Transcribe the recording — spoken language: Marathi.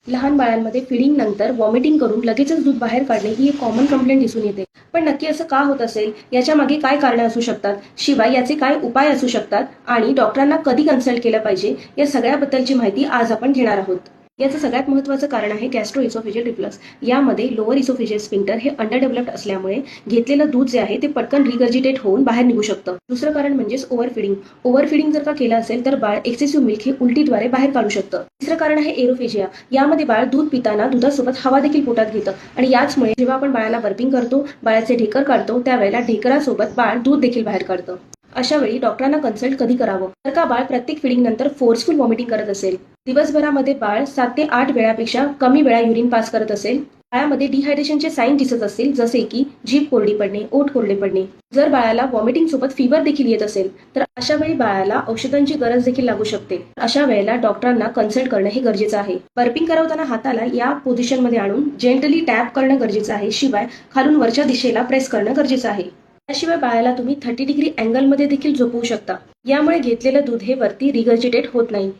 लहान बाळांमध्ये फिडिंग नंतर व्हॉमिटिंग करून लगेचच दूध बाहेर काढणे ही एक कॉमन कंप्लेंट दिसून येते. पण नक्की असं का होत असेल, याच्या मागे काय कारणे असू शकतात, शिवाय याचे काय उपाय असू शकतात आणि डॉक्टरांना कधी कन्सल्ट केलं पाहिजे, या सगळ्याबद्दलची माहिती आज आपण घेणार आहोत. याचं सगळ्यात महत्त्वाचं कारण आहे गॅस्ट्रो इसोफेजियल रिफ्लक्स. यामध्ये लोअर इसोफेजियल स्फिंक्टर हे अंडर डेव्हलप्ड असल्यामुळे घेतलेलं दूध जे आहे ते पटकन रिगर्जिटेट होऊन बाहेर निघू शकतं. दुसरं कारण म्हणजेच ओव्हरफिडिंग. ओव्हरफिडिंग जर का केलं असेल तर बाळ एक्सेसिव्ह मिल्क हे उलटीद्वारे बाहेर काढू शकतं. तिसरं कारण आहे एरोफेजिया. यामध्ये बाळ दूध पिताना दुधासोबत हवा देखील पोटात घेतं आणि याचमुळे जेव्हा आपण बाळाला बर्पिंग करतो, बाळाचे ढेकर काढतो, त्यावेळेला ढेकरासोबत बाळ दूध देखील बाहेर काढतं. अशा वेळी डॉक्टरांना कन्सल्ट कधी करावं? जर का बाळ प्रत्येक फिडिंग नंतर फोर्सफुल व्हॉमिटिंग करत असेल, दिवसभरामध्ये बाळ 7 ते 8 वेळापेक्षा कमी वेळा युरिन पास करत असेल, बाळामध्ये डिहायड्रेशनचे साईन दिसत असतील जसे की जीभ कोरडी पडणे, ओठ कोरडे पडणे, जर बाळाला व्हॉमिटिंग सोबत फीवर देखील येत असेल, तर अशा वेळी बाळाला औषधांची गरज देखील लागू शकते. अशा वेळेला डॉक्टरांना कन्सल्ट करणं हे गरजेचं आहे. बर्पिंग करवताना हाताला या पोझिशनमध्ये आणून जेंटली टॅप करणं गरजेचं आहे. शिवाय खालून वरच्या दिशेला प्रेस करणं गरजेचं आहे. त्याशिवाय बाळाला तुम्ही 30 डिग्री अँगलमध्ये देखील झोपवू शकता. यामुळे घेतलेलं दूध हे वरती रिगर्जिटेट होत नाही.